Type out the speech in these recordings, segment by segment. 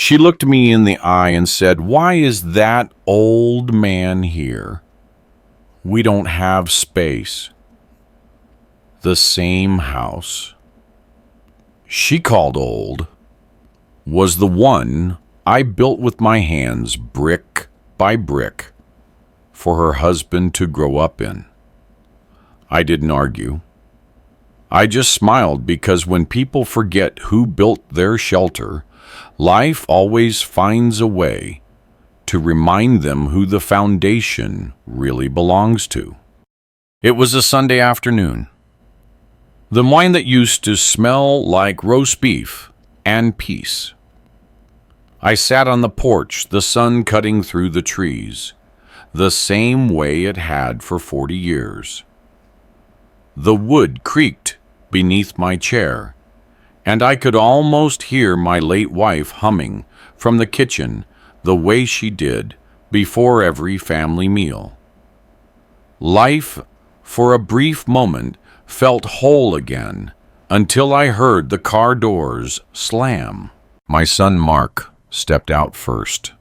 She looked me in the eye and said, "Why is that old man here? We don't have space." The same house she called old was the one I built with my hands, brick by brick, for her husband to grow up in. I didn't argue. I just smiled, because when people forget who built their shelter, life always finds a way to remind them who the foundation really belongs to. It was a Sunday afternoon. The wine that used to smell like roast beef and peace. I sat on the porch, the sun cutting through the trees, the same way it had for 40 years. The wood creaked beneath my chair, and I could almost hear my late wife humming from the kitchen the way she did before every family meal. Life, for a brief moment, felt whole again, until I heard the car doors slam. My son Mark stepped out first.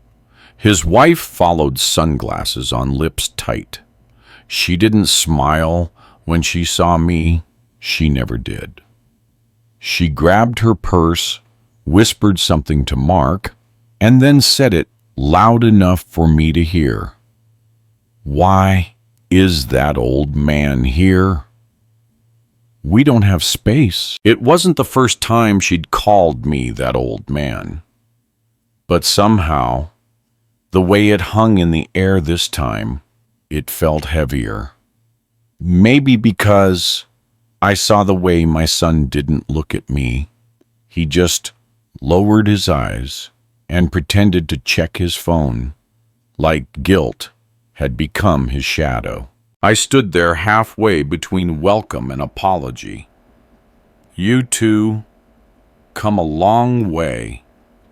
His wife followed, sunglasses on, lips tight. She didn't smile when she saw me. She never did. She grabbed her purse, whispered something to Mark, and then said it loud enough for me to hear. "Why is that old man here? We don't have space." It wasn't the first time she'd called me that old man. But somehow, the way it hung in the air this time, it felt heavier. Maybe because I saw the way my son didn't look at me. He just lowered his eyes and pretended to check his phone, like guilt had become his shadow. I stood there halfway between welcome and apology. "You two come a long way,"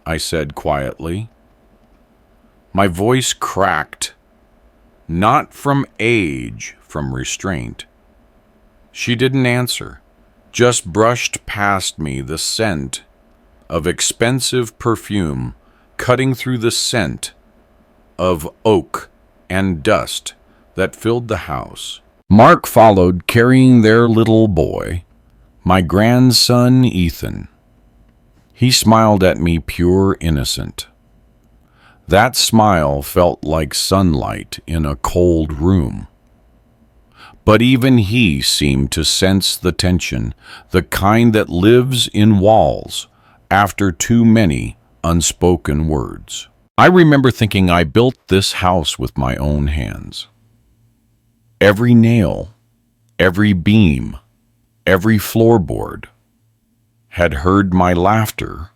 I said quietly. My voice cracked, not from age, from restraint. She didn't answer, just brushed past me, the scent of expensive perfume cutting through the scent of oak and dust that filled the house. Mark followed, carrying their little boy, my grandson Ethan. He smiled at me, pure innocent. That smile felt like sunlight in a cold room. But even he seemed to sense the tension, the kind that lives in walls after too many unspoken words. I remember thinking I built this house with my own hands. Every nail, every beam, every floorboard had heard my laughter,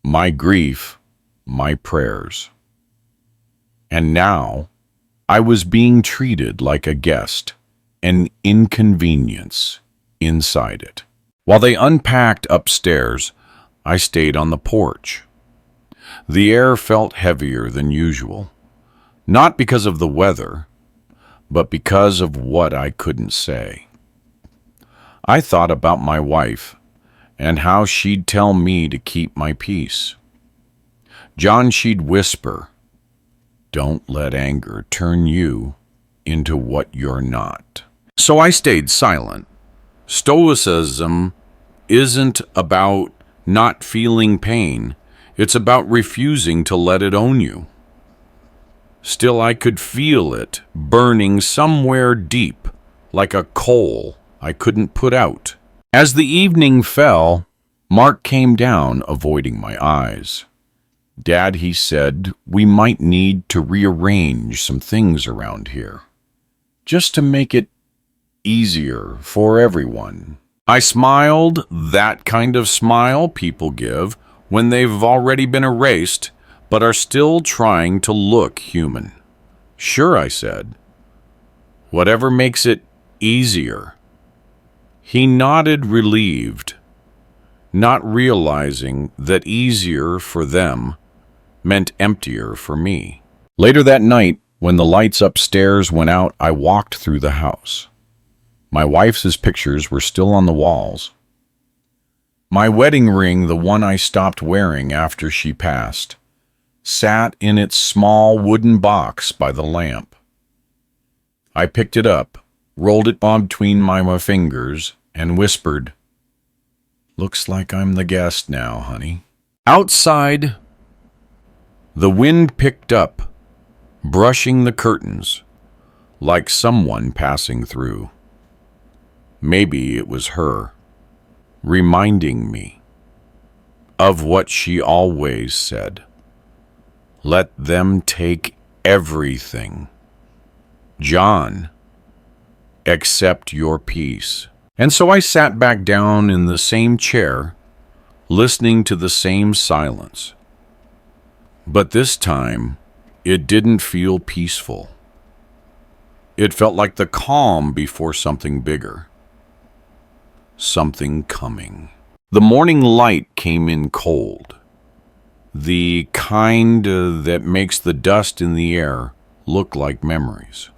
my grief, my prayers. And now I was being treated like a guest, an inconvenience inside it. While they unpacked upstairs, I stayed on the porch. The air felt heavier than usual, not because of the weather, but because of what I couldn't say. I thought about my wife and how she'd tell me to keep my peace. John, she'd whisper, "Don't let anger turn you into what you're not." So I stayed silent. Stoicism isn't about not feeling pain. It's about refusing to let it own you. Still, I could feel it burning somewhere deep, like a coal I couldn't put out. As the evening fell, Mark came down, avoiding my eyes. "Dad," he said, "we might need to rearrange some things around here, just to make it easier for everyone." I smiled, that kind of smile people give when they've already been erased but are still trying to look human. "Sure," I said. "Whatever makes it easier." He nodded, relieved, not realizing that easier for them meant emptier for me. Later that night, when the lights upstairs went out, I walked through the house. My wife's pictures were still on the walls. My wedding ring, the one I stopped wearing after she passed, sat in its small wooden box by the lamp. I picked it up, rolled it between my fingers, and whispered, "Looks like I'm the guest now, honey." Outside, the wind picked up, brushing the curtains, like someone passing through. Maybe it was her, reminding me of what she always said. Let them take everything, John, except your peace. And so I sat back down in the same chair, listening to the same silence. But this time, it didn't feel peaceful. It felt like the calm before something bigger. Something coming. The morning light came in cold. The kind that makes the dust in the air look like memories.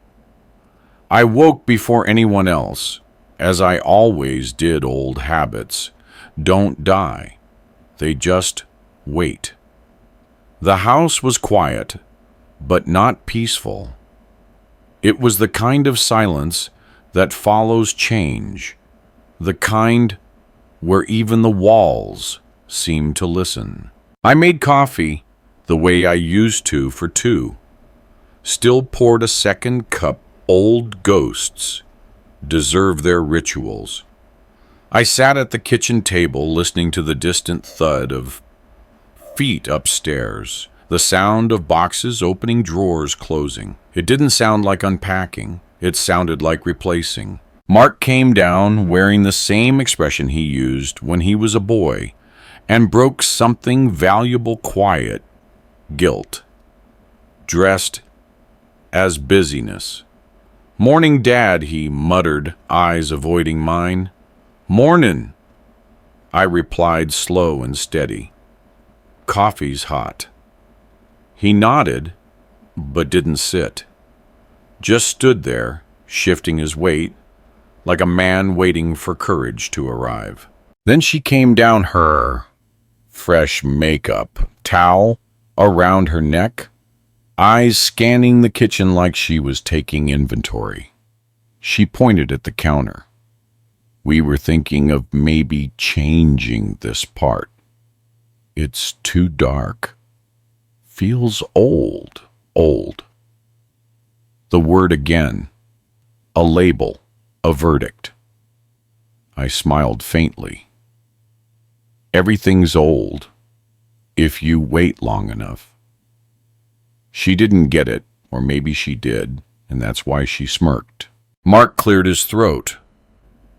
I woke before anyone else, as I always did. Old habits don't die. They just wait. The house was quiet, but not peaceful. It was the kind of silence that follows change, the kind where even the walls seem to listen. I made coffee the way I used to for two, still poured a second cup. Old ghosts deserve their rituals. I sat at the kitchen table listening to the distant thud of feet upstairs, the sound of boxes opening, drawers closing. It didn't sound like unpacking. It sounded like replacing. Mark came down wearing the same expression he used when he was a boy and broke something valuable, quiet, guilt, dressed as busyness. "Morning, Dad," he muttered, eyes avoiding mine. "Mornin'," I replied, slow and steady. "Coffee's hot." He nodded, but didn't sit. Just stood there, shifting his weight, like a man waiting for courage to arrive. Then she came down, her fresh makeup, towel around her neck, eyes scanning the kitchen like she was taking inventory. She pointed at the counter. "We were thinking of maybe changing this part. It's too dark. Feels old, old." The word again. A label, a verdict. I smiled faintly. Everything's old if you wait long enough. She didn't get it, or maybe she did, and that's why she smirked. Mark cleared his throat.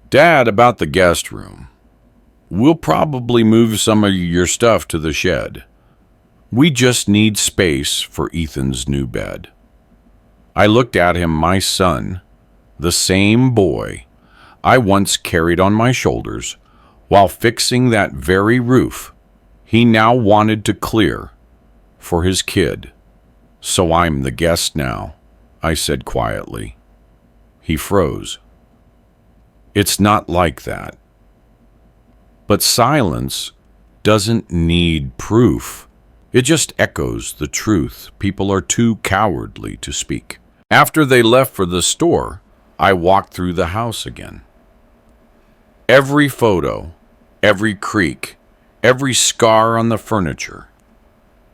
"Dad, about the guest room. We'll probably move some of your stuff to the shed. We just need space for Ethan's new bed." I looked at him, my son, the same boy I once carried on my shoulders while fixing that very roof he now wanted to clear for his kid. "So I'm the guest now," I said quietly. He froze. "It's not like that." But silence doesn't need proof. It just echoes the truth. People are too cowardly to speak. After they left for the store, I walked through the house again. Every photo, every creak, every scar on the furniture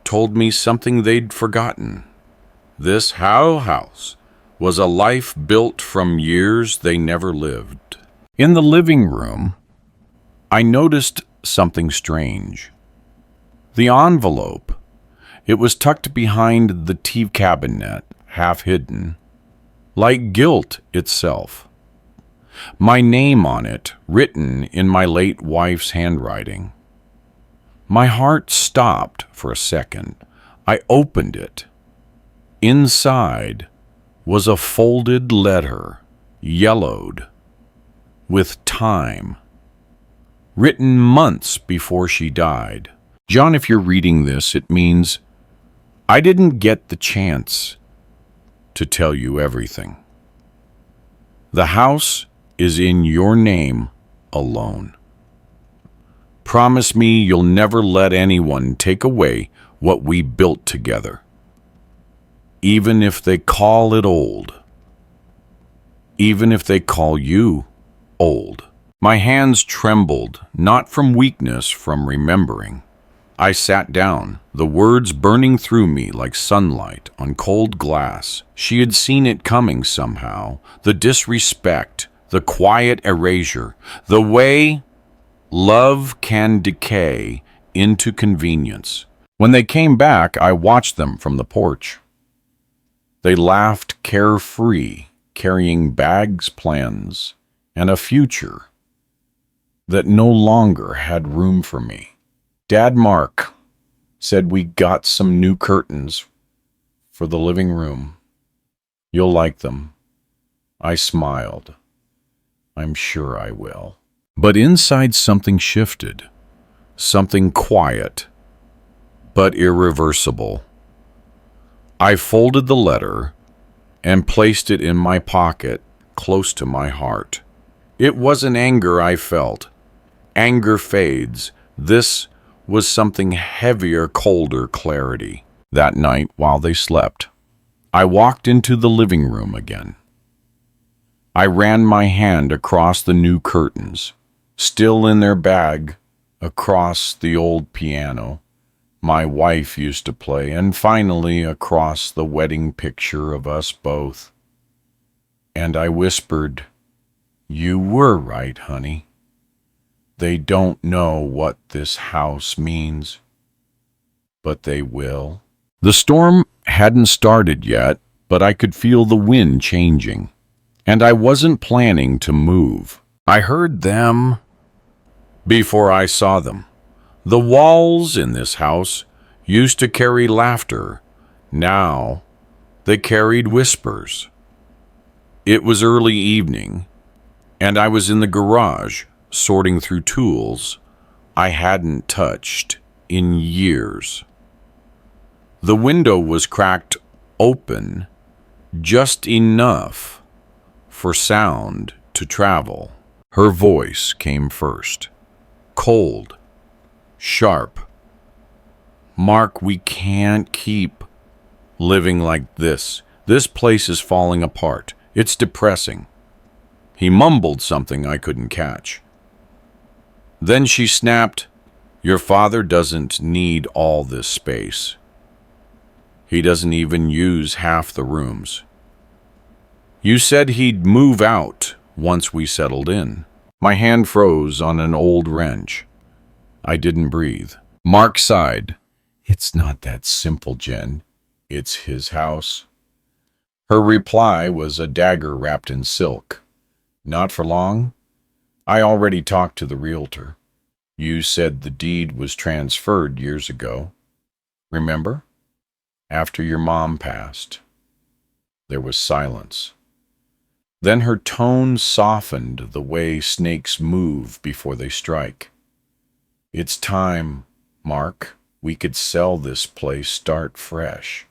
told me something they'd forgotten. This house was a life built from years they never lived. In the living room, I noticed something strange. The envelope. It was tucked behind the TV cabinet, half hidden, like guilt itself. My name on it, written in my late wife's handwriting. My heart stopped for a second. I opened it. Inside was a folded letter, yellowed, with time, written months before she died. John, if you're reading this, it means I didn't get the chance to tell you everything. The house is in your name alone. Promise me you'll never let anyone take away what we built together, even if they call it old, even if they call you old. My hands trembled, not from weakness, from remembering. I sat down, the words burning through me like sunlight on cold glass. She had seen it coming somehow, the disrespect, the quiet erasure, the way love can decay into convenience. When they came back, I watched them from the porch. They laughed carefree, carrying bags, plans, and a future that no longer had room for me. Dad Mark said we got some new curtains for the living room. You'll like them. I smiled. I'm sure I will. But inside something shifted. Something quiet, but irreversible. I folded the letter and placed it in my pocket, close to my heart. It wasn't anger I felt. Anger fades. This was something heavier, colder clarity. That night, while they slept, I walked into the living room again. I ran my hand across the new curtains, still in their bag, across the old piano my wife used to play, and finally across the wedding picture of us both. And I whispered, "You were right, honey. They don't know what this house means, but they will." The storm hadn't started yet, but I could feel the wind changing, and I wasn't planning to move. I heard them before I saw them. The walls in this house used to carry laughter. Now they carried whispers. It was early evening, and I was in the garage sorting through tools I hadn't touched in years. The window was cracked open just enough for sound to travel. Her voice came first, cold, sharp. "Mark, we can't keep living like this. This place is falling apart. It's depressing." He mumbled something I couldn't catch. Then she snapped, "Your father doesn't need all this space. He doesn't even use half the rooms. You said he'd move out once we settled in." My hand froze on an old wrench. I didn't breathe. Mark sighed. "It's not that simple, Jen. It's his house." Her reply was a dagger wrapped in silk. "Not for long. I already talked to the realtor. You said the deed was transferred years ago. Remember? After your mom passed." There was silence. Then her tone softened the way snakes move before they strike. "It's time, Mark. We could sell this place, start fresh.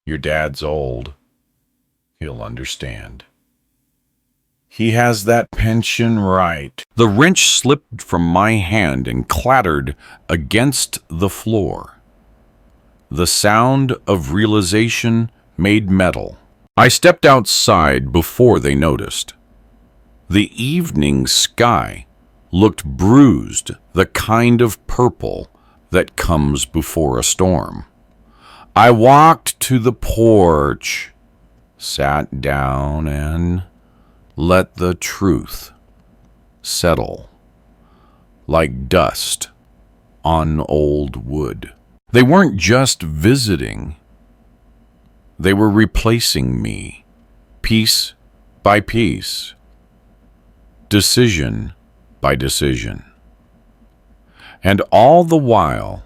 Your dad's old. He'll understand. He has that pension right." The wrench slipped from my hand and clattered against the floor. The sound of realization made metal. I stepped outside before they noticed. The evening sky looked bruised, the kind of purple that comes before a storm. I walked to the porch, sat down, and let the truth settle like dust on old wood. They weren't just visiting. They were replacing me, piece by piece, decision by decision. And all the while,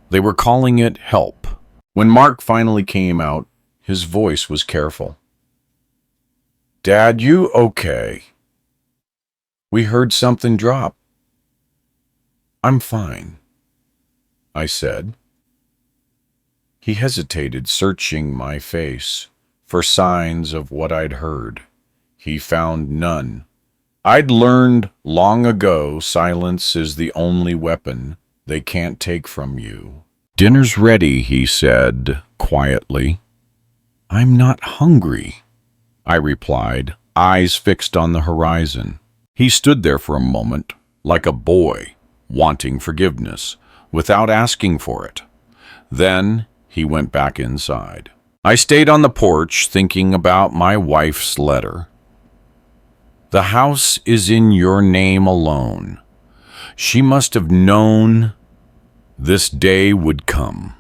they were calling it help. When Mark finally came out, his voice was careful. "Dad, you okay? We heard something drop." "I'm fine," I said. He hesitated, searching my face for signs of what I'd heard. He found none. I'd learned long ago silence is the only weapon they can't take from you. "Dinner's ready," he said quietly. "I'm not hungry," I replied, eyes fixed on the horizon. He stood there for a moment, like a boy, wanting forgiveness, without asking for it. Then he went back inside. I stayed on the porch thinking about my wife's letter. "The house is in your name alone." She must have known this day would come.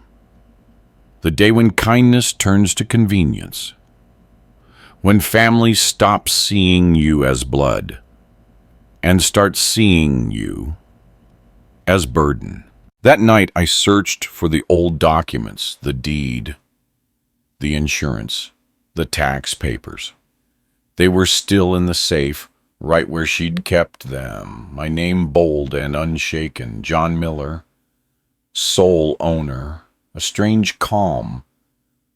The day when kindness turns to convenience. When families stop seeing you as blood and start seeing you as burden. That night I searched for the old documents, the deed, the insurance, the tax papers. They were still in the safe, right where she'd kept them, my name bold and unshaken, John Miller, sole owner. A strange calm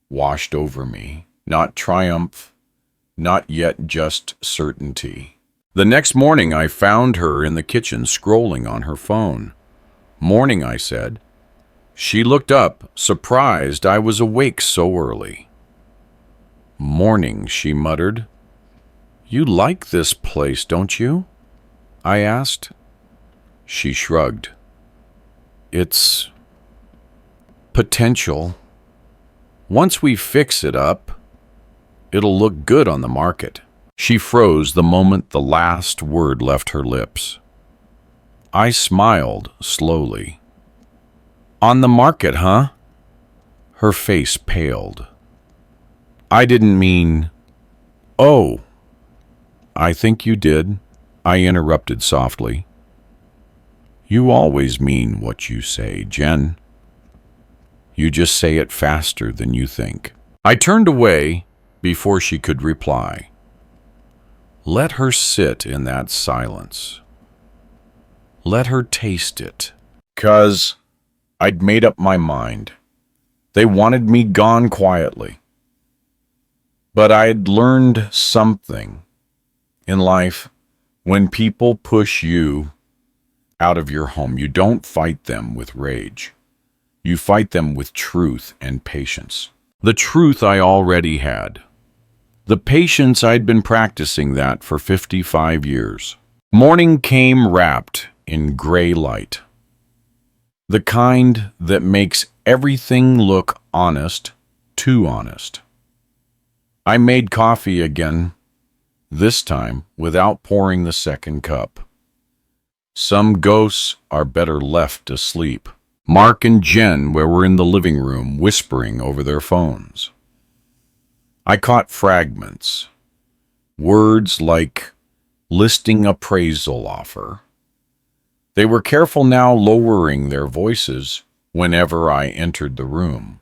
washed over me, not triumph, not yet just certainty. The next morning I found her in the kitchen scrolling on her phone. "Morning," I said. She looked up, surprised I was awake so early. "Morning," she muttered. "You like this place, don't you?" I asked. She shrugged. "It's potential. Once we fix it up, it'll look good on the market." She froze the moment the last word left her lips. I smiled slowly. "On the market, huh?" Her face paled. "I didn't mean—" "Oh, I think you did," I interrupted softly. "You always mean what you say, Jen. You just say it faster than you think." I turned away before she could reply. Let her sit in that silence. Let her taste it. 'Cause I'd made up my mind. They wanted me gone quietly. But I'd learned something. In life, when people push you out of your home, you don't fight them with rage. You fight them with truth and patience. The truth I already had. The patience I'd been practicing that for 55 years. Morning came wrapped in gray light. The kind that makes everything look honest, too honest. I made coffee again, this time without pouring the second cup. Some ghosts are better left asleep. Mark and Jen were in the living room whispering over their phones. I caught fragments, words like listing appraisal offer. They were careful now, lowering their voices whenever I entered the room.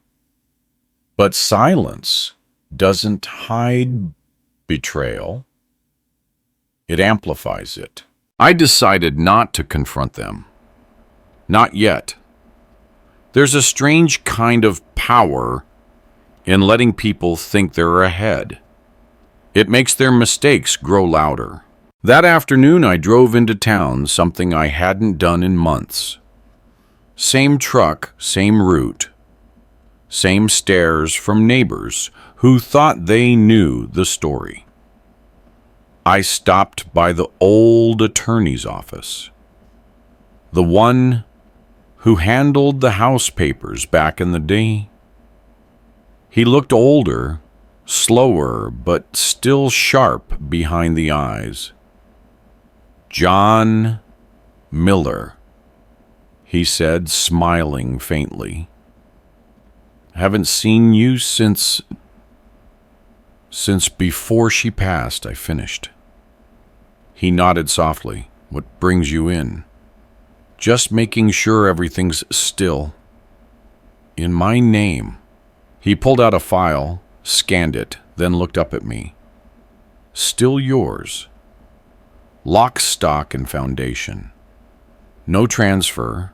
But silence doesn't hide betrayal. It amplifies it. I decided not to confront them. Not yet. There's a strange kind of power in letting people think they're ahead. It makes their mistakes grow louder. That afternoon I drove into town, something I hadn't done in months. Same truck, same route. Same stares from neighbors who thought they knew the story. I stopped by the old attorney's office. The one who handled the house papers back in the day. He looked older, slower, but still sharp behind the eyes. "John Miller," he said, smiling faintly. "Haven't seen you since before she passed," I finished. He nodded softly. "What brings you in?" "Just making sure everything's still. In my name." He pulled out a file, scanned it, then looked up at me. "Still yours. Lock, stock, and foundation. No transfer.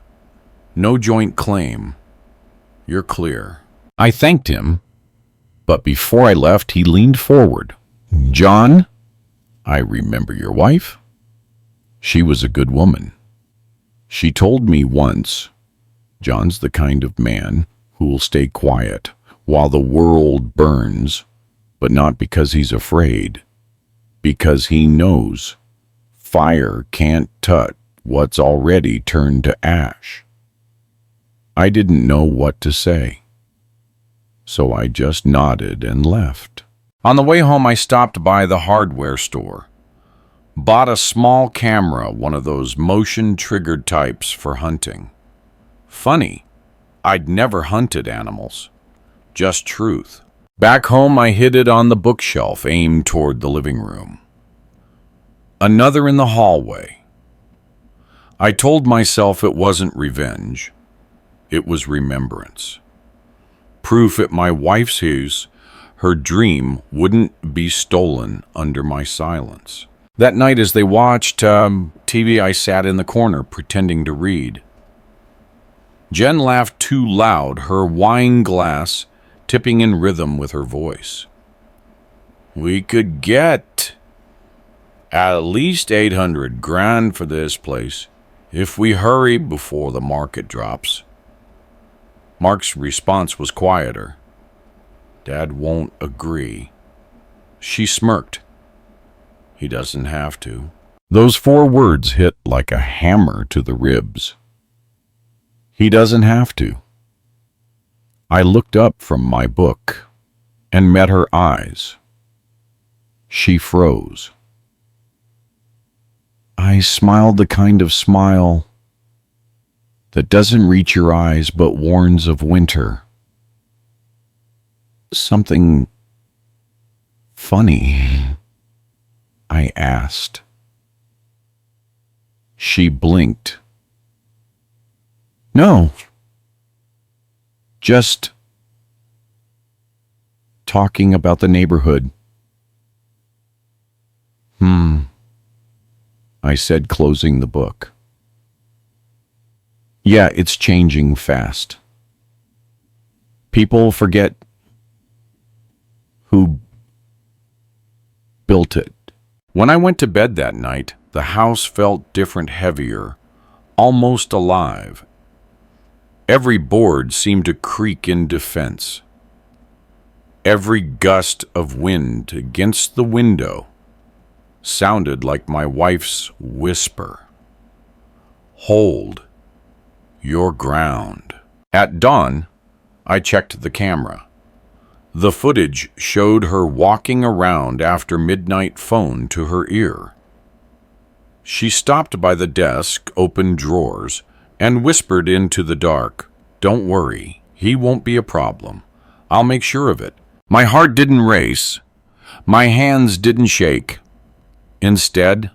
No joint claim. You're clear." I thanked him, but before I left, he leaned forward. "John, I remember your wife. She was a good woman. She told me once, John's the kind of man who'll stay quiet while the world burns, but not because he's afraid, because he knows fire can't touch what's already turned to ash. I didn't know what to say, so I just nodded and left. On the way home, I stopped by the hardware store, bought a small camera, one of those motion-triggered types for hunting. Funny, I'd never hunted animals, just truth. Back home, I hid it on the bookshelf aimed toward the living room. Another in the hallway. I told myself it wasn't revenge, it was remembrance. Proof at my wife's house, her dream wouldn't be stolen under my silence. That night as they watched TV, I sat in the corner pretending to read. Jen laughed too loud, her wine glass tipping in rhythm with her voice. We could get at least 800 grand for this place if we hurry before the market drops. Mark's response was quieter. Dad won't agree. She smirked. He doesn't have to. Those 4 words hit like a hammer to the ribs. He doesn't have to. I looked up from my book and met her eyes. She froze. I smiled the kind of smile that doesn't reach your eyes but warns of winter. Something funny? I asked. She blinked. No. Just talking about the neighborhood. I said, closing the book. Yeah, it's changing fast. People forget who built it. When I went to bed that night, the house felt different, heavier, almost alive. Every board seemed to creak in defense. Every gust of wind against the window sounded like my wife's whisper. Hold your ground. At dawn, I checked the camera. The footage showed her walking around after midnight, phone to her ear. She stopped by the desk, opened drawers, and whispered into the dark, "Don't worry, he won't be a problem. I'll make sure of it." My heart didn't race. My hands didn't shake. Instead,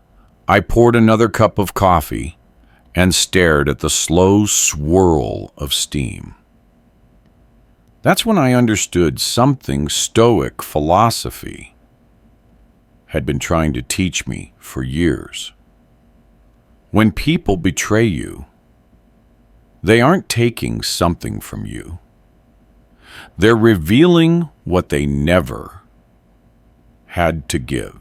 I poured another cup of coffee and stared at the slow swirl of steam. That's when I understood something Stoic philosophy had been trying to teach me for years. When people betray you, they aren't taking something from you. They're revealing what they never had to give.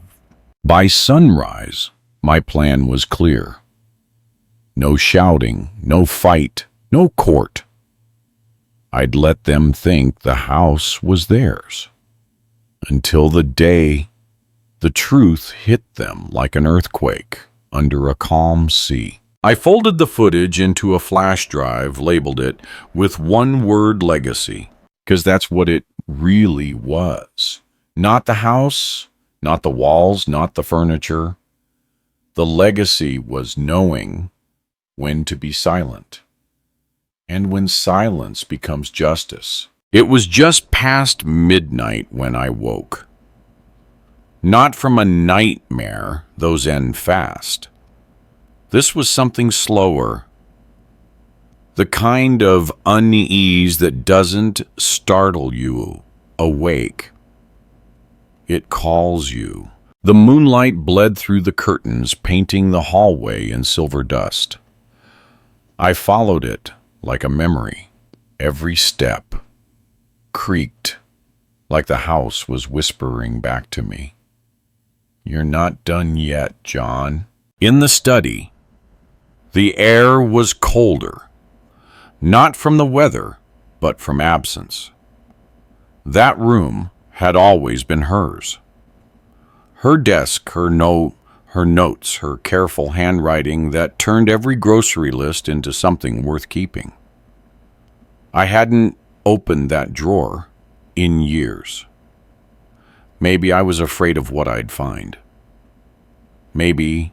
By sunrise, my plan was clear. No shouting, no fight, no court. I'd let them think the house was theirs, until the day the truth hit them like an earthquake under a calm sea. I folded the footage into a flash drive, labeled it with one word legacy, because that's what it really was. Not the house, not the walls, not the furniture. The legacy was knowing when to be silent, and when silence becomes justice. It was just past midnight when I woke. Not from a nightmare, those end fast. This was something slower, the kind of unease that doesn't startle you awake. It calls you. The moonlight bled through the curtains, painting the hallway in silver dust. I followed it like a memory. Every step creaked, like the house was whispering back to me. "You're not done yet, John." In the study, the air was colder. not from the weather, but from absence. That room had always been hers. Her desk, her notes, her careful handwriting that turned every grocery list into something worth keeping. I hadn't opened that drawer in years. Maybe I was afraid of what I'd find. Maybe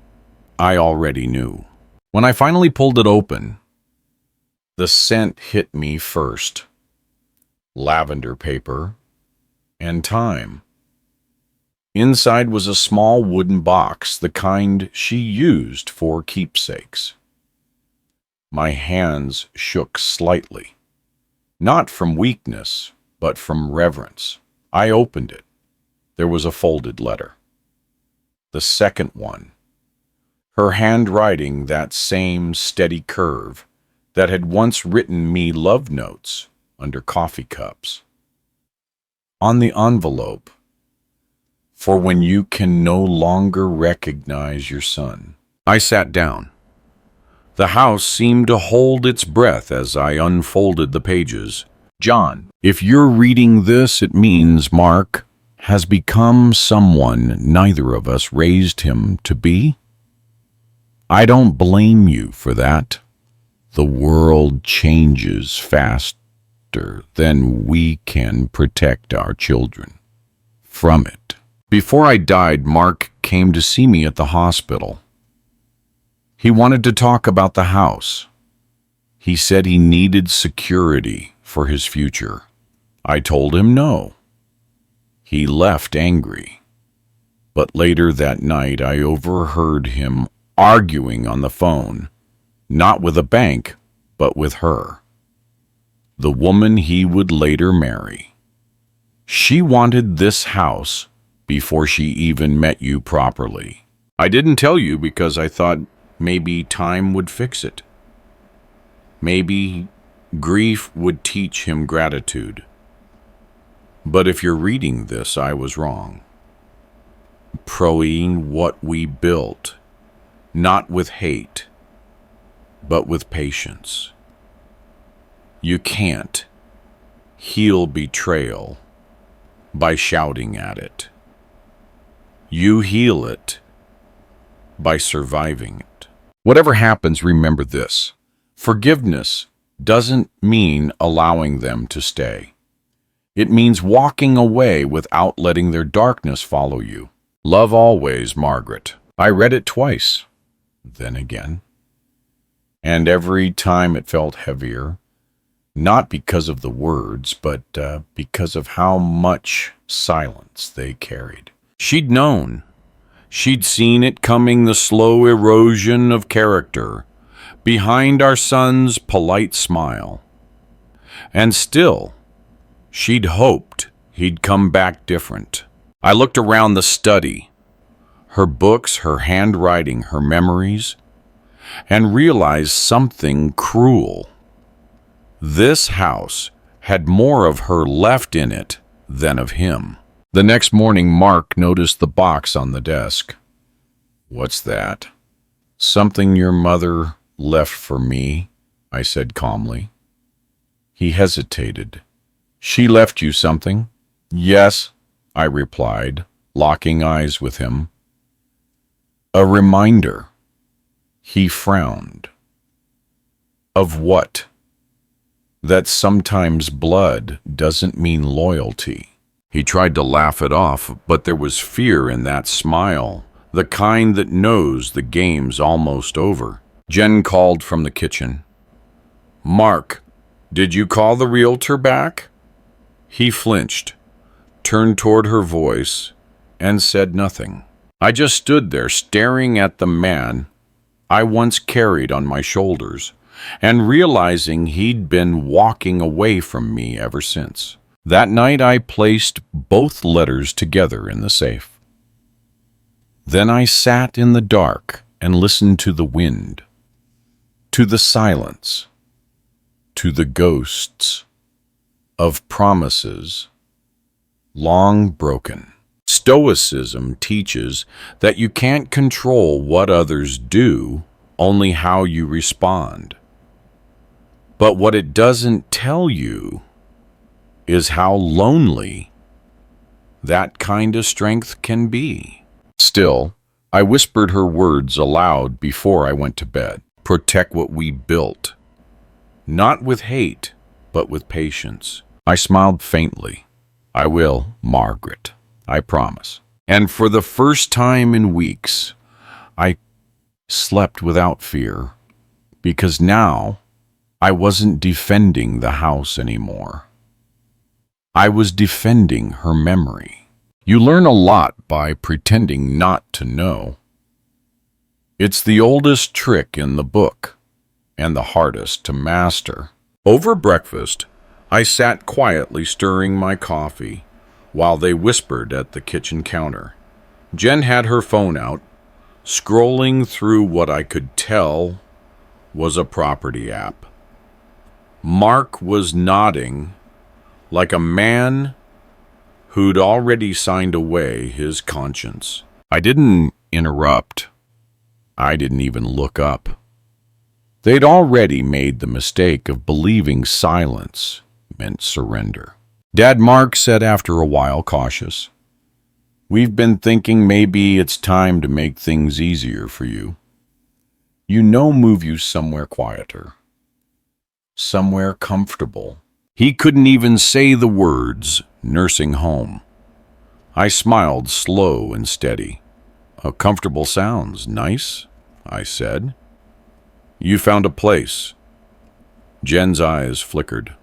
I already knew. When I finally pulled it open, the scent hit me first. Lavender paper and thyme. Inside was a small wooden box, the kind she used for keepsakes. My hands shook slightly, not from weakness, but from reverence. I opened it. There was a folded letter. The second one. Her handwriting that same steady curve that had once written me love notes under coffee cups. On the envelope, for when you can no longer recognize your son. I sat down. The house seemed to hold its breath as I unfolded the pages. John, if you're reading this, it means Mark has become someone neither of us raised him to be. I don't blame you for that. The world changes faster than we can protect our children from it. Before I died, Mark came to see me at the hospital. He wanted to talk about the house. He said he needed security for his future. I told him no. He left angry. But later that night, I overheard him arguing on the phone, not with a bank, but with her, the woman he would later marry. She wanted this house before she even met you properly. I didn't tell you because I thought maybe time would fix it. Maybe grief would teach him gratitude. But if you're reading this, I was wrong. Proing what we built, not with hate, but with patience. You can't heal betrayal by shouting at it. You heal it by surviving it. Whatever happens, remember this. Forgiveness doesn't mean allowing them to stay. It means walking away without letting their darkness follow you. Love always, Margaret. I read it twice, then again. And every time it felt heavier, not because of the words, but because of how much silence they carried. She'd known. She'd seen it coming, the slow erosion of character behind our son's polite smile. And still, she'd hoped he'd come back different. I looked around the study, her books, her handwriting, her memories, and realized something cruel. This house had more of her left in it than of him. The next morning, Mark noticed the box on the desk. "What's that?" "Something your mother left for me," I said calmly. He hesitated. "She left you something?" "Yes," I replied, locking eyes with him. "A reminder." He frowned. "Of what?" "That sometimes blood doesn't mean loyalty." He tried to laugh it off, but there was fear in that smile, the kind that knows the game's almost over. Jen called from the kitchen. "Mark, did you call the realtor back?" He flinched, turned toward her voice, and said nothing. I just stood there staring at the man I once carried on my shoulders, and realizing he'd been walking away from me ever since. That night I placed both letters together in the safe. Then I sat in the dark and listened to the wind, to the silence, to the ghosts of promises long broken. Stoicism teaches that you can't control what others do, only how you respond. But what it doesn't tell you is how lonely that kind of strength can be. Still, I whispered her words aloud before I went to bed. Protect what we built. Not with hate, but with patience. I smiled faintly. I will, Margaret. I promise. And for the first time in weeks, I slept without fear, because now I wasn't defending the house anymore. I was defending her memory. You learn a lot by pretending not to know. It's the oldest trick in the book, and the hardest to master. Over breakfast, I sat quietly stirring my coffee while they whispered at the kitchen counter. Jen had her phone out, scrolling through what I could tell was a property app. Mark was nodding like a man who'd already signed away his conscience. I didn't interrupt. I didn't even look up. They'd already made the mistake of believing silence meant surrender. Dad, Mark said after a while, cautious, "We've been thinking maybe it's time to make things easier for you. Move you somewhere quieter, somewhere comfortable." He couldn't even say the words, nursing home. I smiled, slow and steady. "Comfortable sounds nice," I said. "You found a place." Jen's eyes flickered.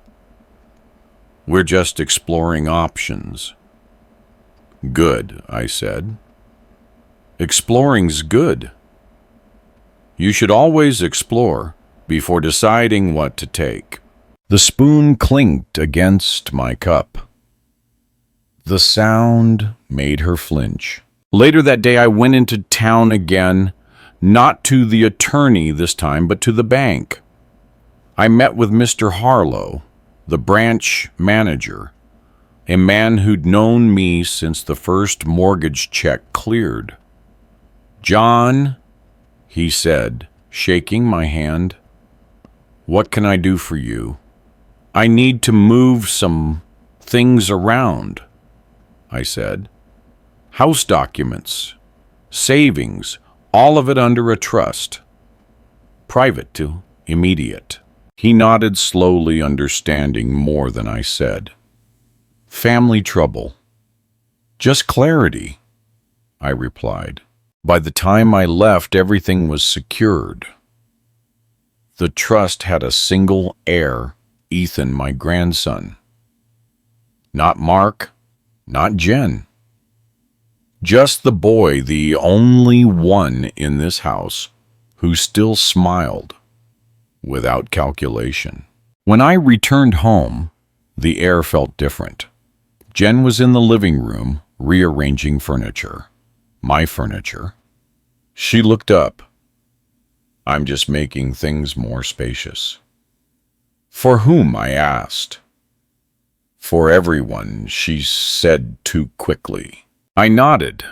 "We're just exploring options." "Good," I said. "Exploring's good. You should always explore before deciding what to take." The spoon clinked against my cup. The sound made her flinch. Later that day, I went into town again, not to the attorney this time, but to the bank. I met with Mr. Harlow, the branch manager, a man who'd known me since the first mortgage check cleared. "John," he said, shaking my hand, "what can I do for you?" "I need to move some things around," I said. "House documents, savings, all of it under a trust. Private to immediate." He nodded slowly, understanding more than I said. "Family trouble. Just clarity," I replied. By the time I left, everything was secured. The trust had a single heir, Ethan, my grandson. Not Mark, not Jen. Just the boy, the only one in this house who still smiled without calculation. When I returned home, the air felt different. Jen was in the living room, rearranging furniture. My furniture. She looked up. "I'm just making things more spacious." "For whom?" I asked. "For everyone," she said too quickly. I nodded.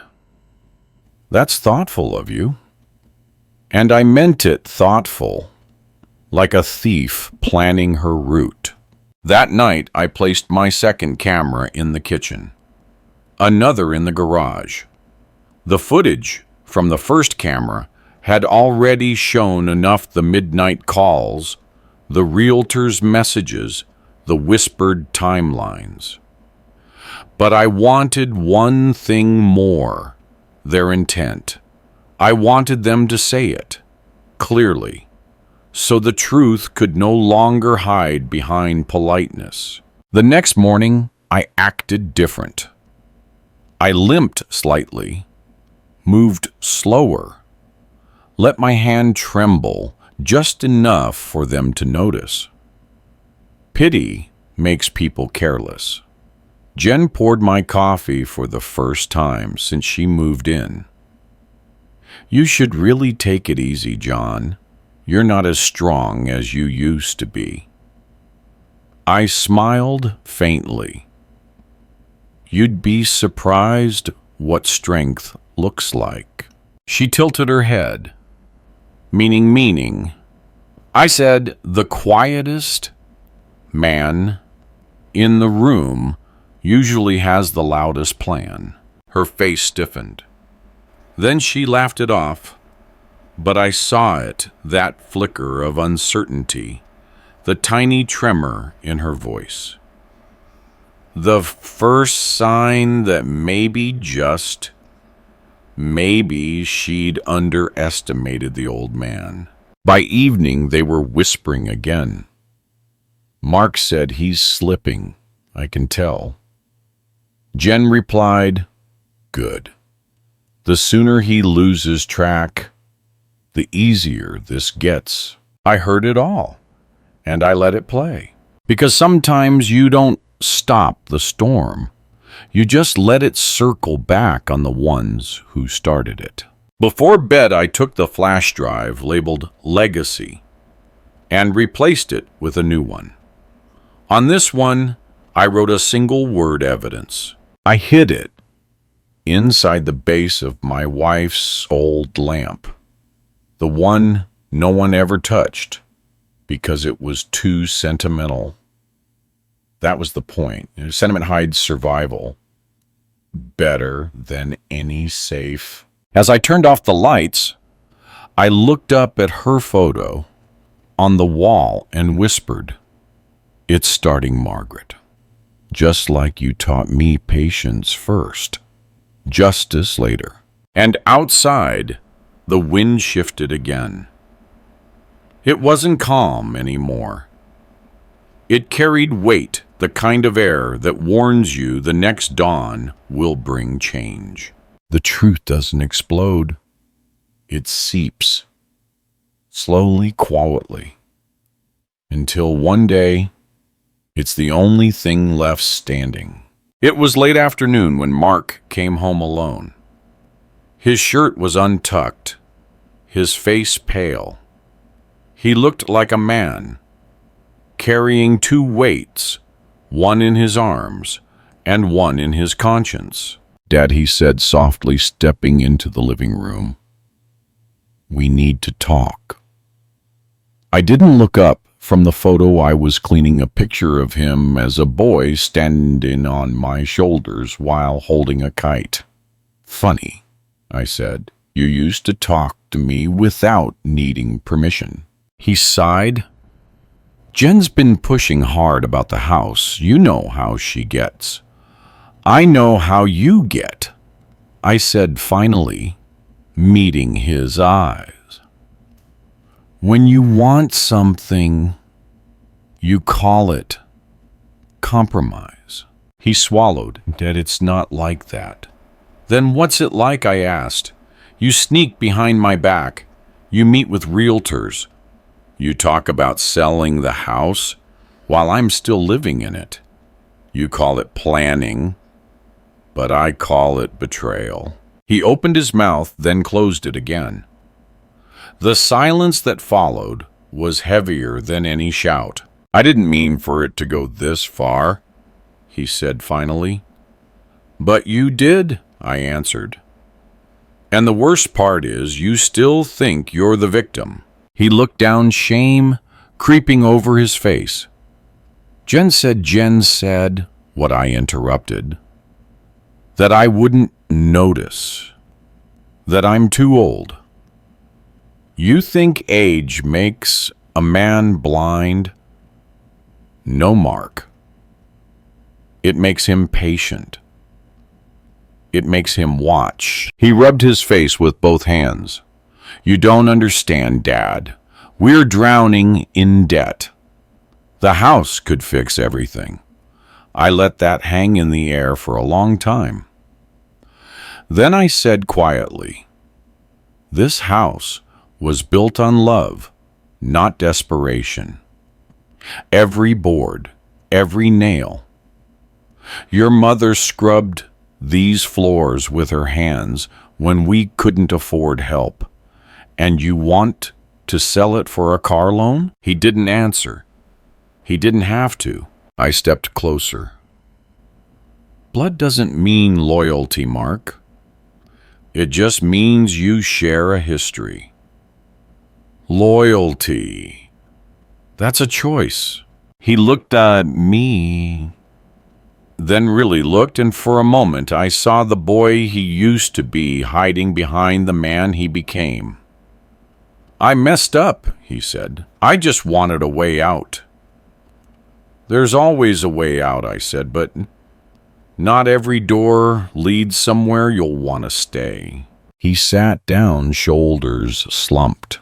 "That's thoughtful of you." And I meant it thoughtful, like a thief planning her route. That night, I placed my second camera in the kitchen, another in the garage. The footage from the first camera had already shown enough the midnight calls, the realtor's messages, the whispered timelines. But I wanted one thing more, their intent. I wanted them to say it, clearly, so the truth could no longer hide behind politeness. The next morning, I acted different. I limped slightly, moved slower, let my hand tremble just enough for them to notice. Pity makes people careless. Jen poured my coffee for the first time since she moved in. "You should really take it easy, John. You're not as strong as you used to be." I smiled faintly. "You'd be surprised what strength looks like." She tilted her head, meaning, I said, the quietest man in the room usually has the loudest plan. Her face stiffened. Then she laughed it off, but I saw it, that flicker of uncertainty, the tiny tremor in her voice. The first sign that maybe she'd underestimated the old man. By evening, they were whispering again. Mark said, he's slipping, I can tell. Jen replied, good. The sooner he loses track, the easier this gets. I heard it all, and I let it play. Because sometimes you don't stop the storm. You just let it circle back on the ones who started it. Before bed, I took the flash drive labeled Legacy and replaced it with a new one. On this one, I wrote a single word evidence. I hid it inside the base of my wife's old lamp, the one no one ever touched because it was too sentimental. That was the point. Sentiment hides survival better than any safe. As I turned off the lights, I looked up at her photo on the wall and whispered, it's starting, Margaret. Just like you taught me patience first, justice later. And outside, the wind shifted again. It wasn't calm anymore. It carried weight, the kind of air that warns you the next dawn will bring change. The truth doesn't explode. It seeps, slowly, quietly, until one day, it's the only thing left standing. It was late afternoon when Mark came home alone. His shirt was untucked, his face pale. He looked like a man, carrying two weights, one in his arms and one in his conscience. Dad, he said softly, stepping into the living room. We need to talk. I didn't look up from the photo. I was cleaning a picture of him as a boy standing on my shoulders while holding a kite. Funny, I said. You used to talk to me without needing permission. He sighed. Jen's been pushing hard about the house. You know how she gets. I know how you get, I said finally, meeting his eyes. When you want something, you call it compromise. He swallowed. Dad, it's not like that. Then what's it like, I asked. You sneak behind my back. You meet with realtors. You talk about selling the house while I'm still living in it. You call it planning, but I call it betrayal. He opened his mouth, then closed it again. The silence that followed was heavier than any shout. I didn't mean for it to go this far, he said finally. But you did, I answered. And the worst part is you still think you're the victim. He looked down, shame creeping over his face. Jen said what I interrupted. That I wouldn't notice. That I'm too old. You think age makes a man blind? No, Mark. It makes him patient. It makes him watch. He rubbed his face with both hands. You don't understand, Dad. We're drowning in debt. The house could fix everything. I let that hang in the air for a long time. Then I said quietly, this house was built on love, not desperation. Every board, every nail. Your mother scrubbed these floors with her hands when we couldn't afford help. And you want to sell it for a car loan? He didn't answer. He didn't have to. I stepped closer. Blood doesn't mean loyalty, Mark. It just means you share a history. Loyalty, That's a choice. He looked at me, then really looked, and for a moment I saw the boy he used to be hiding behind the man he became. I messed up, he said. I just wanted a way out. There's always a way out, I said, but not every door leads somewhere you'll want to stay. He sat down, shoulders slumped.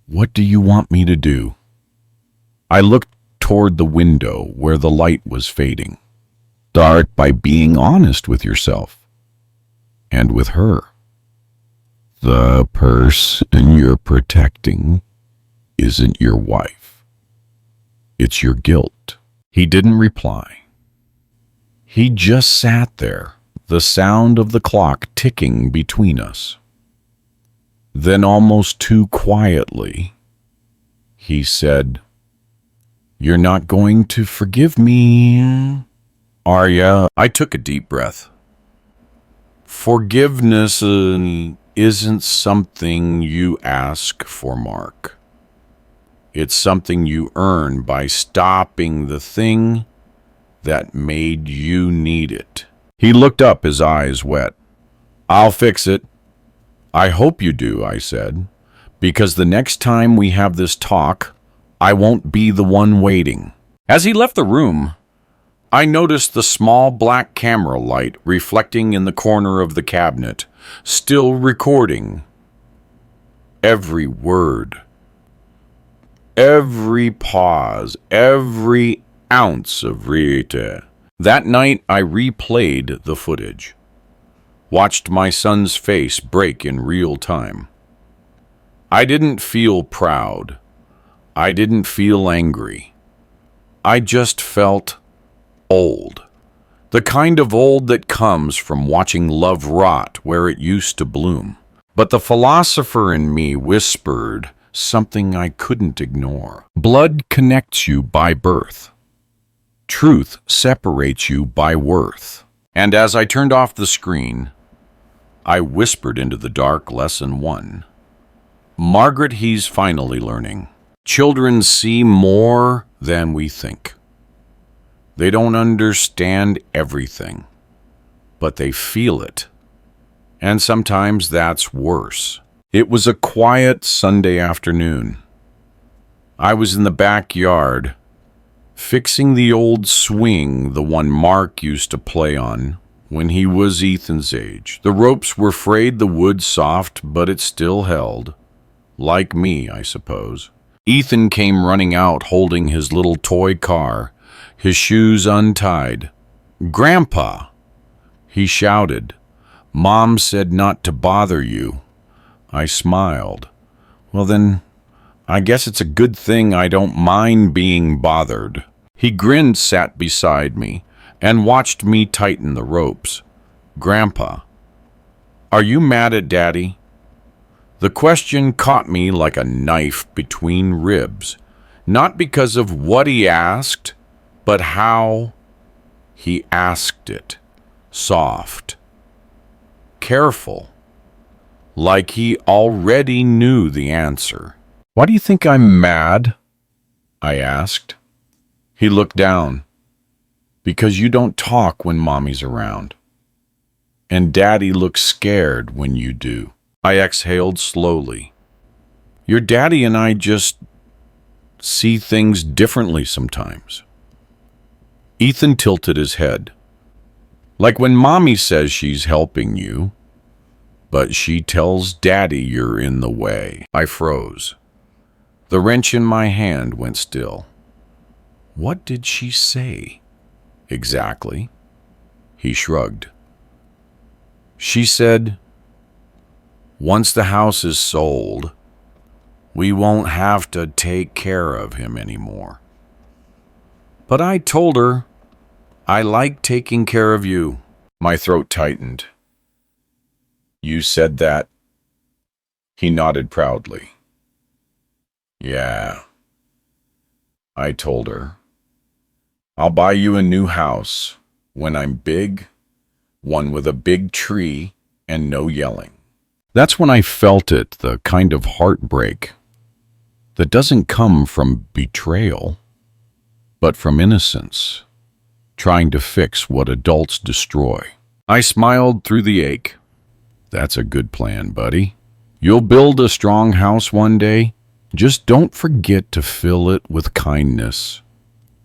What do you want me to do? I looked toward the window where the light was fading. Start by being honest with yourself and with her. The person you're protecting isn't your wife. It's your guilt. He didn't reply. He just sat there, the sound of the clock ticking between us. Then, almost too quietly, he said, "You're not going to forgive me, are ya?" I took a deep breath. Forgiveness isn't something you ask for, Mark. It's something you earn by stopping the thing that made you need it. He looked up, his eyes wet. I'll fix it. I hope you do, I said, because the next time we have this talk, I won't be the one waiting. As he left the room, I noticed the small black camera light reflecting in the corner of the cabinet, still recording. Every word, every pause, every ounce of reality. That night, I replayed the footage, watched my son's face break in real time. I didn't feel proud. I didn't feel angry. I just felt old. The kind of old that comes from watching love rot where it used to bloom. But the philosopher in me whispered something I couldn't ignore. Blood connects you by birth. Truth separates you by worth. And as I turned off the screen, I whispered into the dark lesson 1. Margaret, he's finally learning. Children see more than we think. They don't understand everything, but they feel it. And sometimes that's worse. It was a quiet Sunday afternoon. I was in the backyard, fixing the old swing, the one Mark used to play on when he was Ethan's age. The ropes were frayed, the wood soft, but it still held. Like me, I suppose. Ethan came running out holding his little toy car, his shoes untied. "Grandpa!" he shouted. "Mom said not to bother you." I smiled. Well then, I guess it's a good thing I don't mind being bothered. He grinned, sat beside me, and watched me tighten the ropes. "Grandpa, are you mad at Daddy?" The question caught me like a knife between ribs, not because of what he asked, but how he asked it. Soft, careful, like he already knew the answer. "Why do you think I'm mad?" I asked. He looked down. "Because you don't talk when Mommy's around. And Daddy looks scared when you do." I exhaled slowly. Your daddy and I just see things differently sometimes. Ethan tilted his head. Like when Mommy says she's helping you, but she tells Daddy you're in the way. I froze. The wrench in my hand went still. What did she say? Exactly. He shrugged. She said, "Once the house is sold, we won't have to take care of him anymore." But I told her, "I like taking care of you." My throat tightened. "You said that?" He nodded proudly. "Yeah." I told her, "I'll buy you a new house when I'm big, one with a big tree and no yelling." That's when I felt it, the kind of heartbreak that doesn't come from betrayal, but from innocence, trying to fix what adults destroy. I smiled through the ache. That's a good plan, buddy. You'll build a strong house one day. Just don't forget to fill it with kindness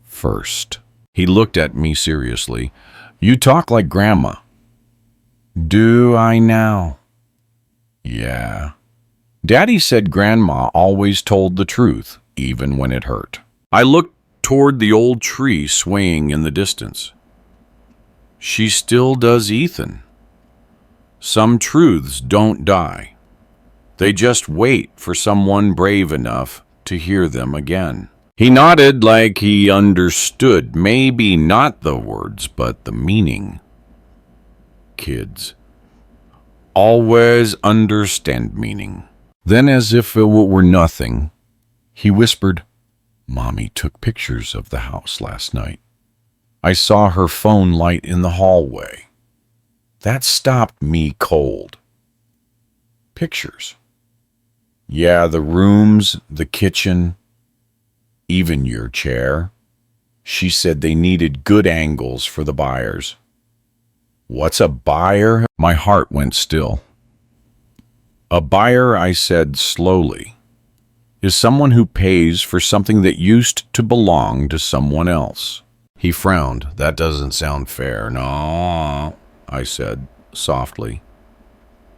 first. He looked at me seriously. You talk like Grandma. Do I now? Yeah. Daddy said Grandma always told the truth, even when it hurt. I looked toward the old tree swaying in the distance. She still does, Ethan. Some truths don't die. They just wait for someone brave enough to hear them again. He nodded like he understood, maybe not the words, but the meaning. Kids always understand meaning. Then, as if it were nothing, he whispered, Mommy took pictures of the house last night. I saw her phone light in the hallway. That stopped me cold. Pictures. Yeah, the rooms, the kitchen, even your chair. She said they needed good angles for the buyers. What's a buyer? My heart went still. A buyer, I said slowly, is someone who pays for something that used to belong to someone else. He frowned. That doesn't sound fair. No, I said softly.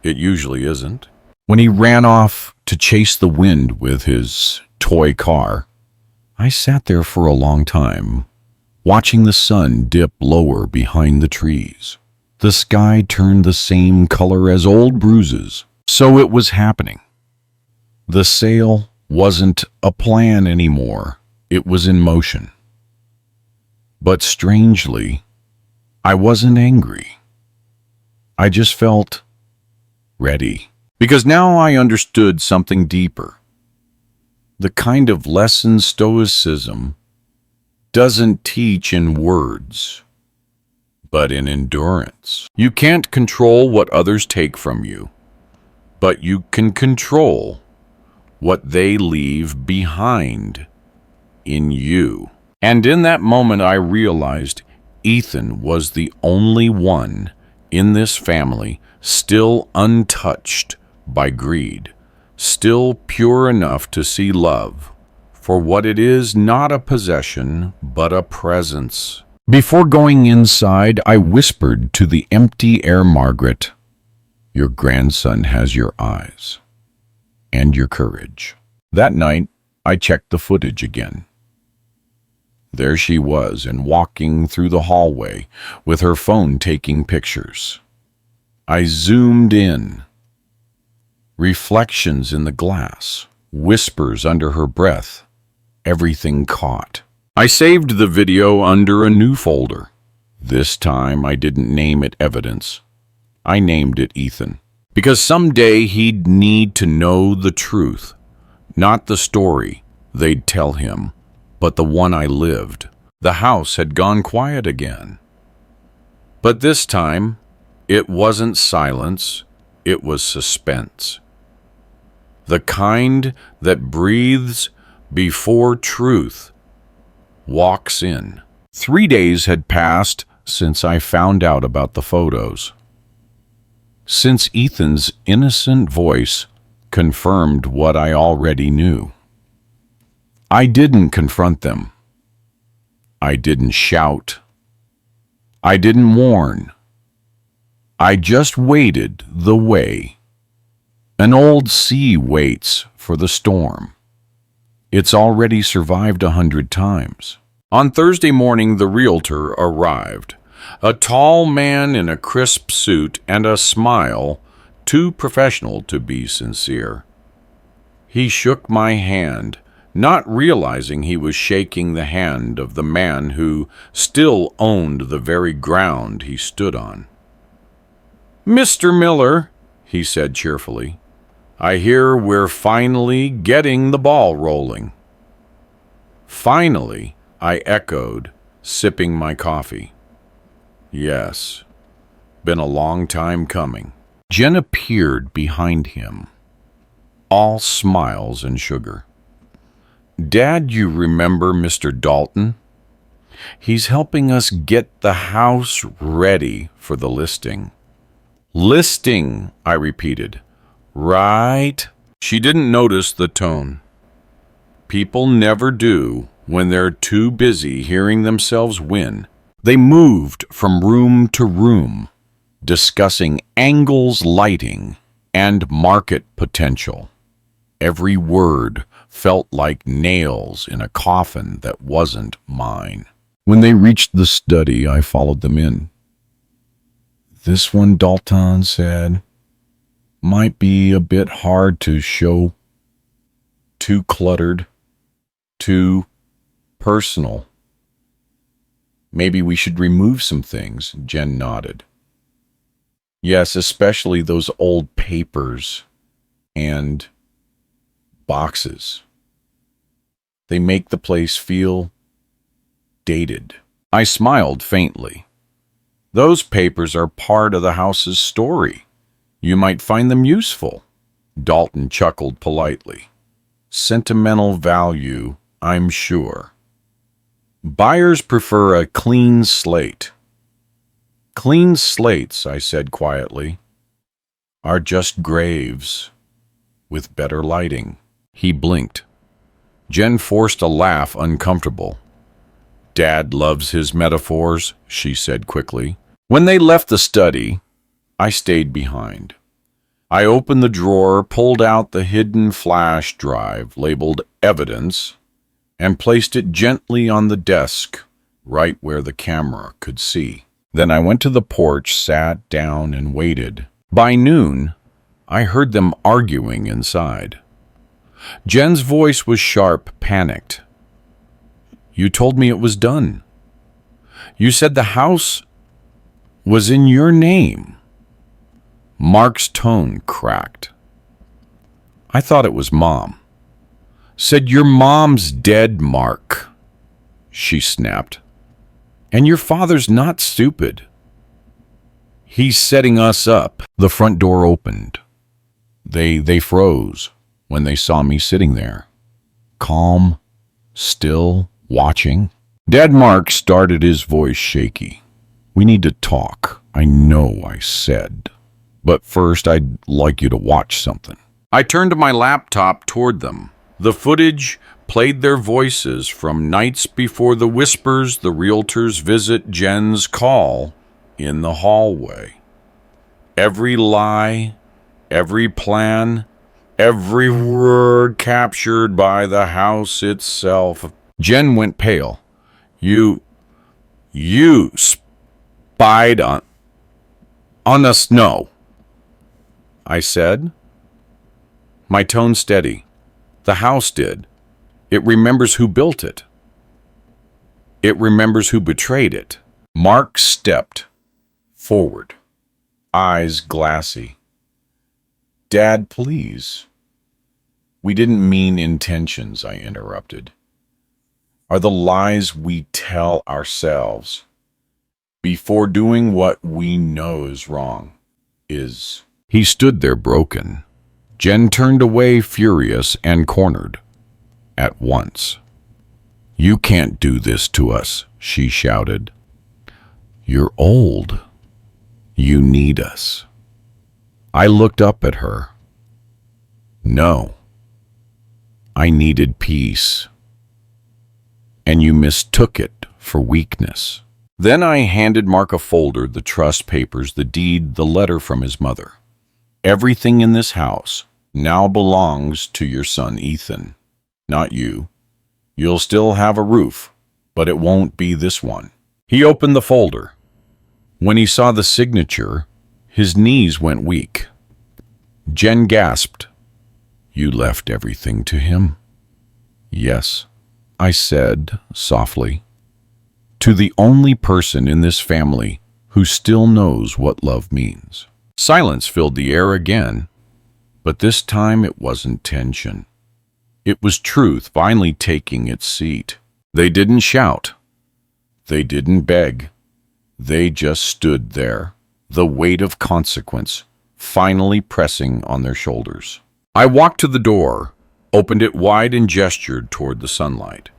It usually isn't. When he ran off to chase the wind with his toy car, I sat there for a long time, watching the sun dip lower behind the trees. The sky turned the same color as old bruises. So it was happening. The sale wasn't a plan anymore. It was in motion. But strangely, I wasn't angry. I just felt ready. Because now I understood something deeper. The kind of lesson Stoicism doesn't teach in words, but in endurance. You can't control what others take from you, but you can control what they leave behind in you. And in that moment, I realized Ethan was the only one in this family still untouched by greed, still pure enough to see love for what it is, not a possession, but a presence. Before going inside, I whispered to the empty air, Margaret, your grandson has your eyes and your courage. That night, I checked the footage again. There she was, and walking through the hallway with her phone taking pictures. I zoomed in. Reflections in the glass, whispers under her breath, everything caught. I saved the video under a new folder. This time I didn't name it evidence. I named it Ethan. Because someday he'd need to know the truth, not the story they'd tell him, but the one I lived. The house had gone quiet again. But this time, it wasn't silence, it was suspense. The kind that breathes before truth walks in. 3 days had passed since I found out about the photos. Since Ethan's innocent voice confirmed what I already knew. I didn't confront them. I didn't shout. I didn't warn. I just waited the way an old sea waits for the storm. It's already survived 100 times. On Thursday morning, the realtor arrived. A tall man in a crisp suit and a smile, too professional to be sincere. He shook my hand, not realizing he was shaking the hand of the man who still owned the very ground he stood on. "Mr. Miller," he said cheerfully, "I hear we're finally getting the ball rolling." Finally, I echoed, sipping my coffee. Yes, been a long time coming. Jen appeared behind him, all smiles and sugar. Dad, you remember Mr. Dalton? He's helping us get the house ready for the listing. Listing, I repeated. Right? She didn't notice the tone. People never do when they're too busy hearing themselves win. They moved from room to room, discussing angles, lighting, and market potential. Every word felt like nails in a coffin that wasn't mine. When they reached the study, I followed them in. This one, Dalton said, might be a bit hard to show. Too cluttered. Too personal. Maybe we should remove some things, Jen nodded. Yes, especially those old papers and boxes. They make the place feel dated. I smiled faintly. Those papers are part of the house's story. You might find them useful. Dalton chuckled politely. Sentimental value, I'm sure. Buyers prefer a clean slate. Clean slates, I said quietly, are just graves with better lighting. He blinked. Jen forced a laugh, uncomfortable. Dad loves his metaphors, she said quickly. When they left the study, I stayed behind. I opened the drawer, pulled out the hidden flash drive labeled Evidence, and placed it gently on the desk, right where the camera could see. Then I went to the porch, sat down, and waited. By noon, I heard them arguing inside. Jen's voice was sharp, panicked. You told me it was done. You said the house was in your name. Mark's tone cracked. I thought it was Mom. Said your mom's dead, Mark, she snapped. And your father's not stupid. He's setting us up. The front door opened. They froze when they saw me sitting there, calm, still, watching. Dad Mark started, his voice shaky. We need to talk. I know I said. But first, I'd like you to watch something. I turned my laptop toward them. The footage played their voices from nights before the whispers, the realtor's visit, Jen's call in the hallway. Every lie, every plan, every word captured by the house itself. Jen went pale. You spied on us, no, I said. My tone steady. The house did. It remembers who built it. It remembers who betrayed it. Mark stepped forward, eyes glassy. Dad, please. We didn't mean intentions, I interrupted. Are the lies we tell ourselves before doing what we know is wrong is. He stood there broken. Jen turned away, furious and cornered. At once. You can't do this to us, she shouted. You're old. You need us. I looked up at her. No. I needed peace. And you mistook it for weakness. Then I handed Mark a folder, the trust papers, the deed, the letter from his mother. Everything in this house now belongs to your son, Ethan. Not you. You'll still have a roof, but it won't be this one. He opened the folder. When he saw the signature, his knees went weak. Jen gasped. You left everything to him? Yes, I said softly. To the only person in this family who still knows what love means. Silence filled the air again, but this time it wasn't tension. It was truth finally taking its seat. They didn't shout. They didn't beg. They just stood there, the weight of consequence finally pressing on their shoulders. I walked to the door, opened it wide and gestured toward the sunlight.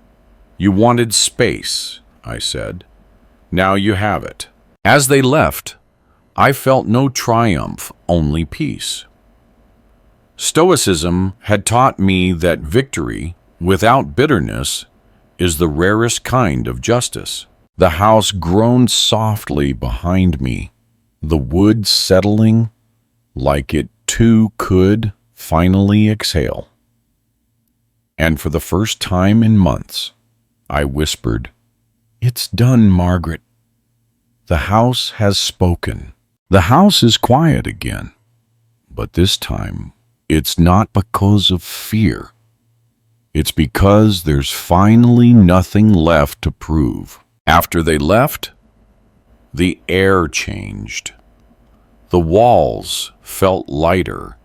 "You wanted space," I said. "Now you have it." As they left, I felt no triumph, only peace. Stoicism had taught me that victory, without bitterness, is the rarest kind of justice. The house groaned softly behind me, the wood settling like it too could finally exhale. And for the first time in months, I whispered, "It's done, Margaret. The house has spoken." The house is quiet again, but this time it's not because of fear. It's because there's finally nothing left to prove. After they left, the air changed. The walls felt lighter,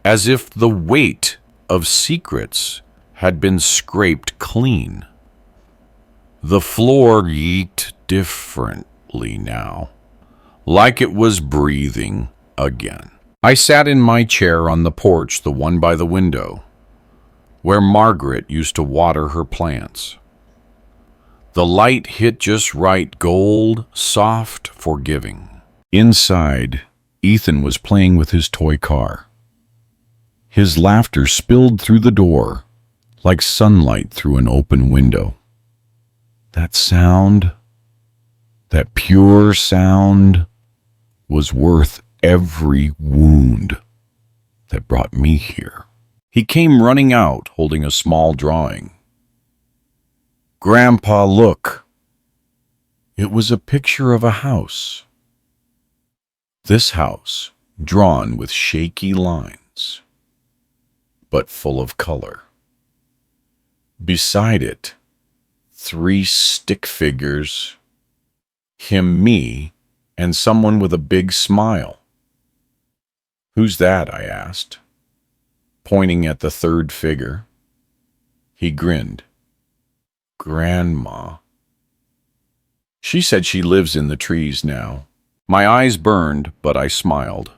as if the weight of secrets had been scraped clean. The floor yeeked differently now, like it was breathing again. I sat in my chair on the porch, the one by the window, where Margaret used to water her plants. The light hit just right, gold, soft, forgiving. Inside, Ethan was playing with his toy car. His laughter spilled through the door, like sunlight through an open window. That sound, that pure sound, was worth every wound that brought me here. He came running out, holding a small drawing. "Grandpa, look." It was a picture of a house. This house, drawn with shaky lines, but full of color. Beside it, 3 stick figures, him, me, and someone with a big smile. "Who's that?" I asked, pointing at the 3rd figure. He grinned. "Grandma." She said she lives in the trees now. My eyes burned, but I smiled.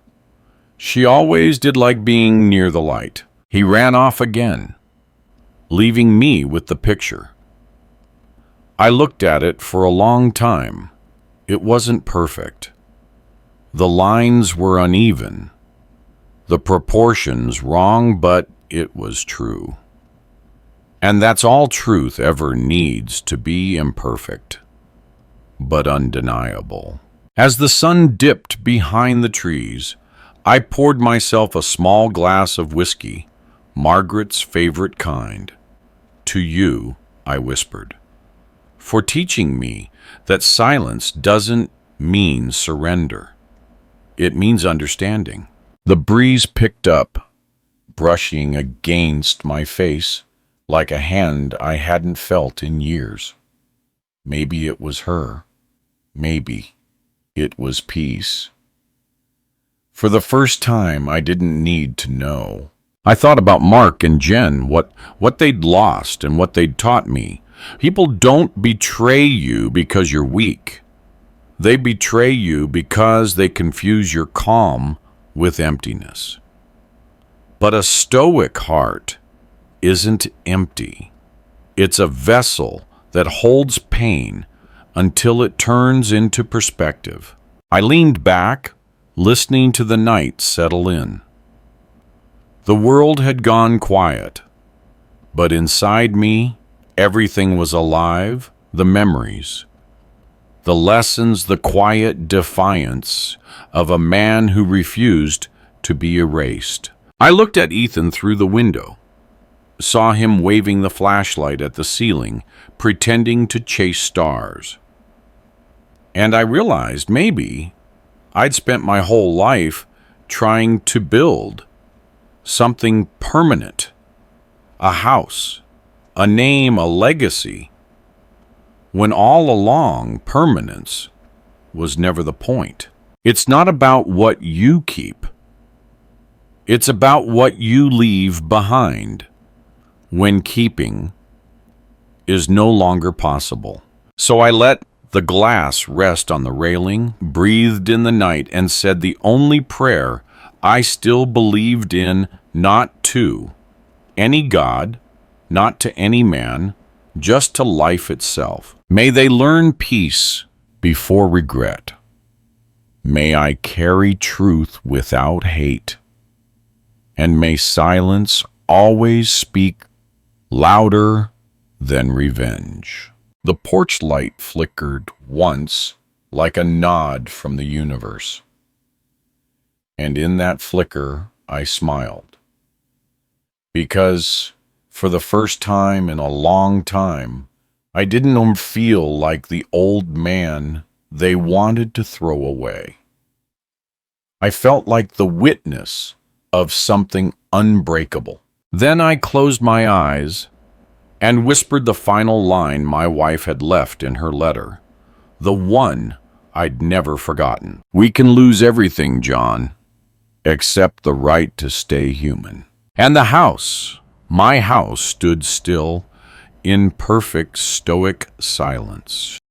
She always did like being near the light. He ran off again, leaving me with the picture. I looked at it for a long time. It wasn't perfect. The lines were uneven, the proportions wrong, but it was true. And that's all truth ever needs, to be imperfect, but undeniable. As the sun dipped behind the trees, I poured myself a small glass of whiskey, Margaret's favorite kind. "To you," I whispered, "for teaching me that silence doesn't mean surrender. It means understanding." The breeze picked up, brushing against my face like a hand I hadn't felt in years. Maybe it was her. Maybe it was peace. For the first time, I didn't need to know. I thought about Mark and Jen, what they'd lost and what they'd taught me. People don't betray you because you're weak. They betray you because they confuse your calm with emptiness. But a stoic heart isn't empty. It's a vessel that holds pain until it turns into perspective. I leaned back, listening to the night settle in. The world had gone quiet, but inside me, everything was alive, the memories, the lessons, the quiet defiance of a man who refused to be erased. I looked at Ethan through the window, saw him waving the flashlight at the ceiling, pretending to chase stars. And I realized maybe I'd spent my whole life trying to build something permanent, a house, a name, a legacy, when all along permanence was never the point. It's not about what you keep. It's about what you leave behind when keeping is no longer possible. So I let the glass rest on the railing, breathed in the night, and said the only prayer I still believed in, not to, any god, not to any man, just to life itself. May they learn peace before regret. May I carry truth without hate. And may silence always speak louder than revenge. The porch light flickered once like a nod from the universe. And in that flicker, I smiled. Because for the first time in a long time, I didn't feel like the old man they wanted to throw away. I felt like the witness of something unbreakable. Then I closed my eyes and whispered the final line my wife had left in her letter, the one I'd never forgotten. We can lose everything, John, except the right to stay human. And the house, my house, stood still in perfect stoic silence.